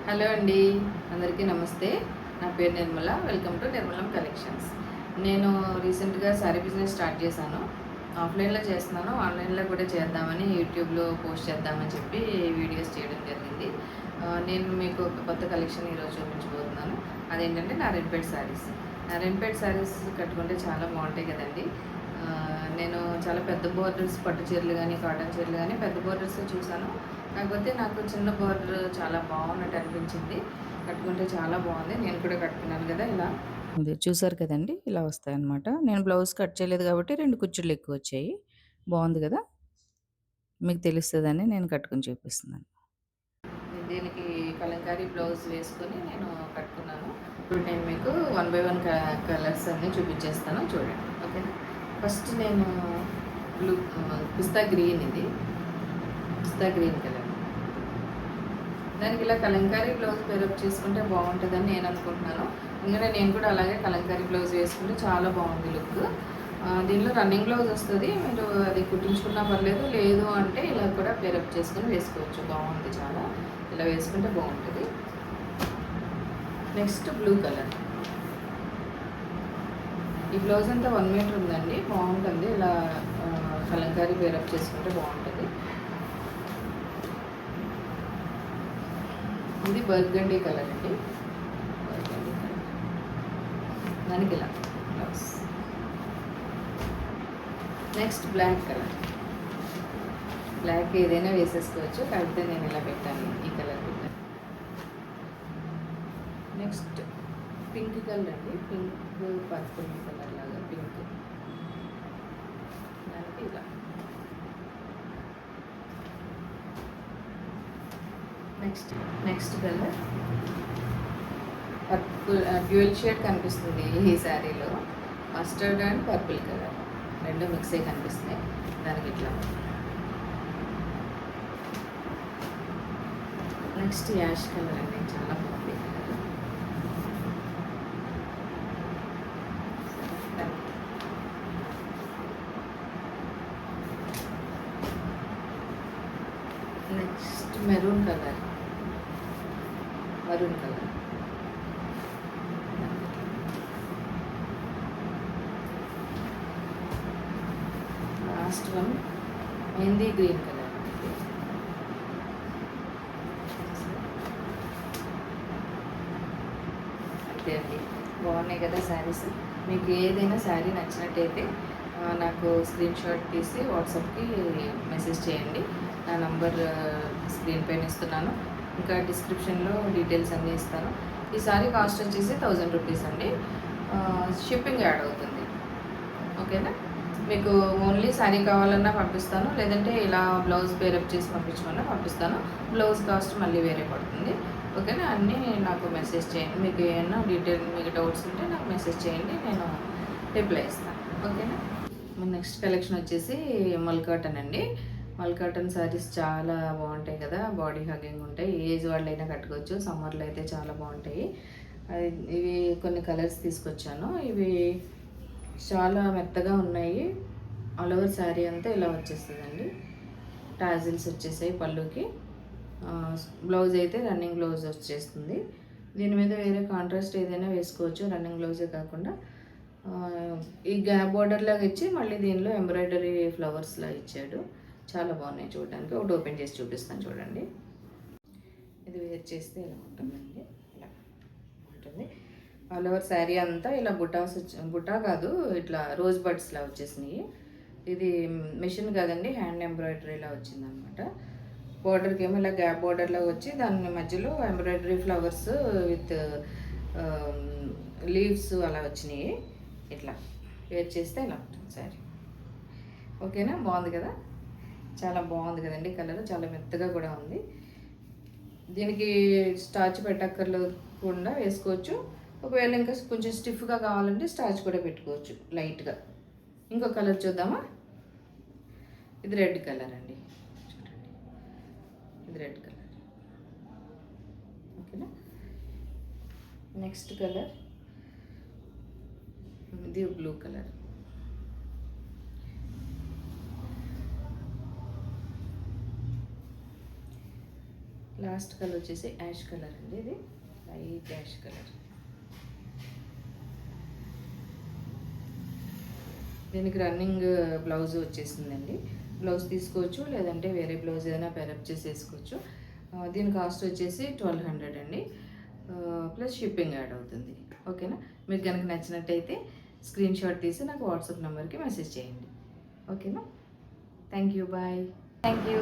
Hello అండి, అందరికీ నమస్తే. నా పేరు Nirmala. Welcome to Nirmalam collections. నేను రీసెంట్గా శారీ బిజినెస్ స్టార్ట్ చేశాను. ఆఫ్లైన్లో చేస్తున్నాను, ఆన్లైన్లో కూడా చేద్దామని యూట్యూబ్లో పోస్ట్ చేద్దామని చెప్పి వీడియోస్ చేయడం జరిగింది. నేను మీకు ఒక కొత్త కలెక్షన్ ఈరోజు చూపించబోతున్నాను. అదేంటంటే నారాయణపేట శారీస్. నారాయణపేట శారీస్ కట్టుకుంటే చాలా బాగుంటాయి కదండి. నేను చాలా పెద్ద బోర్డర్స్ పట్టు చీరలు కానీ కాటన్ చీరలు కానీ పెద్ద బోర్డర్స్ చూశాను. కాకపోతే నాకు చిన్న బోర్డర్ చాలా బాగున్నట్టు అనిపించింది. కట్టుకుంటే చాలా బాగుంది. నేను కూడా కట్టుకున్నాను కదా ఇలా. ఇది చూసారు కదండి, ఇలా వస్తాయన్నమాట. నేను బ్లౌజ్ కట్ చేయలేదు కాబట్టి 2 కుచ్చుళ్ళు ఎక్కువ వచ్చాయి. బాగుంది కదా, మీకు తెలుస్తుందని నేను కట్టుకుని చూపిస్తున్నాను. దీనికి కలంకారీ బ్లౌజ్ వేసుకొని నేను కట్టుకున్నాను. ఇప్పుడు నేను మీకు 1 బై 1 కలర్స్ అన్నీ చూపించేస్తాను, చూడండి. ఓకేనా. ఫస్ట్ నేను బ్లూ పిస్తా గ్రీన్, ఇది పిస్తా గ్రీన్ కలర్. దానికి ఇలా కలంకారీ బ్లౌజ్ పేరప్ చేసుకుంటే బాగుంటుందని నేను అనుకుంటున్నాను. ఎందుకంటే నేను కూడా అలాగే కలంకారీ బ్లౌజ్ వేసుకుంటే చాలా బాగుంది లుక్. దీనిలో రన్నింగ్ బ్లౌజ్ వస్తుంది, మీరు అది కుట్టించుకున్నా పర్లేదు, లేదు అంటే ఇలా కూడా పేరప్ చేసుకుని వేసుకోవచ్చు. బాగుంది చాలా, ఇలా వేసుకుంటే బాగుంటుంది. Next blue colour. ఈ బ్లౌజ్ అంతా 1 మీటర్ ఉందండి, బాగుంటుంది. ఇలా కలంకారీ పేరప్ చేసుకుంటే బాగుంటుంది. ఇది బర్గండీ కలర్ అండి, బర్గండీ కలర్. దానికి ఇలా blouse. Next black colour. Black ఏదైనా వేసేసుకోవచ్చు, కాకపోతే నేను ఇలా పెట్టాను, ఈ కలర్ పెట్టాను. నెక్స్ట్ పింక్ కలర్ అండి, పింక్ పర్పుల్ కలర్ లాగా పింక్. దానికి ఇలా. Next colour purple, dual shade కనిపిస్తుంది ఈ శారీలో. మస్టర్డ్ అండ్ పర్పుల్ కలర్ రెండు మిక్స్ అయ్యి కనిపిస్తున్నాయి. దానికి ఇట్లా. నెక్స్ట్ యాష్ కలర్ అండి, చాలా బాగుంది colour. Next maroon colour, maroon colour. Last one mehndi green colour. అంతే అండి, బాగున్నాయి కదా శారీస్. మీకు ఏదైనా శారీ నచ్చినట్టయితే నాకు స్క్రీన్ షాట్ తీసి వాట్సాప్కి మెసేజ్ చేయండి. నా నంబర్ స్క్రీన్ పైన ఇస్తున్నాను, ఇంకా డిస్క్రిప్షన్లో డీటెయిల్స్ అన్నీ ఇస్తాను. ఈ సారీ కాస్ట్ వచ్చేసి 1000 రూపీస్ అండి. షిప్పింగ్ యాడ్ అవుతుంది. ఓకేనా. మీకు ఓన్లీ శారీ కావాలన్నా పంపిస్తాను, లేదంటే ఇలా బ్లౌజ్ పేరప్ చేసి పంపించమన్నా పంపిస్తాను. బ్లౌజ్ కాస్ట్ మళ్ళీ వేరే పడుతుంది. ఓకేనా. అన్నీ నాకు మెసేజ్ చేయండి. మీకు ఏమైనా మీకు డౌట్స్ ఉంటే నాకు మెసేజ్ చేయండి, నేను రిప్లై ఇస్తాను. ఓకేనా. నెక్స్ట్ కలెక్షన్ వచ్చేసి మల్ కాటన్ అండి. మల్ కాటన్ శారీస్ చాలా బాగుంటాయి కదా, బాడీ హగ్గింగ్ ఉంటాయి, ఏజ్ వాళ్ళైనా కట్టుకోవచ్చు. సమ్మర్లో అయితే చాలా బాగుంటాయి. ఇవి కొన్ని కలర్స్ తీసుకొచ్చాను. ఇవి చాలా మెత్తగా ఉన్నాయి. ఆల్ ఓవర్ శారీ అంతా ఇలా వచ్చేస్తుందండి. టాజిల్స్ వచ్చేసాయి పళ్ళుకి. బ్లౌజ్ అయితే రన్నింగ్ బ్లౌజ్ వచ్చేస్తుంది. దీని మీద వేరే కాంట్రాస్ట్ ఏదైనా వేసుకోవచ్చు, రన్నింగ్ బ్లౌజే కాకుండా. ఈ గ్యాప్ బార్డర్ లాగా ఇచ్చి మళ్ళీ దీనిలో ఎంబ్రాయిడరీ ఫ్లవర్స్లా ఇచ్చాడు. చాలా బాగున్నాయి చూడడానికి. ఒకటి ఓపెన్ చేసి చూపిస్తాను, చూడండి. ఇది వేర్ చేస్తే ఇలా ఉంటుందండి, ఇలా ఉంటుంది. ఆల్ ఓవర్ శారీ అంతా ఇలా బుటా కాదు, ఇట్లా రోజ్ బడ్స్లా వచ్చేసినాయి. ఇది మిషన్ కాదండి, హ్యాండ్ ఎంబ్రాయిడరీలా వచ్చిందనమాట. బార్డర్కి ఏమో ఇలా గ్యాప్ బార్డర్లా వచ్చి దాని మధ్యలో ఎంబ్రాయిడరీ ఫ్లవర్స్ విత్ లీవ్స్ అలా వచ్చినాయి. ఇట్లా వేర్ చేస్తే ఇలా ఉంటుంది శారీ. ఓకేనా. బాగుంది కదా, చాలా బాగుంది కదండి. కలర్ చాలా మెత్తగా కూడా ఉంది. దీనికి స్టార్చ్ పెట్టక్కర్లేకుండా వేసుకోవచ్చు. ఒకవేళ ఇంకా కొంచెం స్టిఫ్గా కావాలంటే స్టార్చ్ కూడా పెట్టుకోవచ్చు లైట్గా. ఇంకో కలర్ చూద్దామా. ఇది రెడ్ కలర్ అండి, చూడండి. ఇది రెడ్ కలర్. ఓకేనా. నెక్స్ట్ కలర్ ఇది బ్లూ కలర్. లాస్ట్ కలర్ వచ్చేసి యాష్ కలర్ అండి, ఇది లైట్ యాష్ కలర్. దీనికి రన్నింగ్ బ్లౌజ్ వచ్చేసిందండి. బ్లౌజ్ తీసుకోవచ్చు, లేదంటే వేరే బ్లౌజ్ ఏదైనా పేరప్ చేసి వేసుకోవచ్చు. దీని కాస్ట్ వచ్చేసి 1200 అండి, ప్లస్ షిప్పింగ్ యాడ్ అవుతుంది. ఓకేనా? మీకు కనుక నచ్చినట్టయితే స్క్రీన్ షాట్ తీసి నాకు వాట్సాప్ నెంబర్కి మెసేజ్ చేయండి. ఓకేనా? Thank you, bye. Thank you.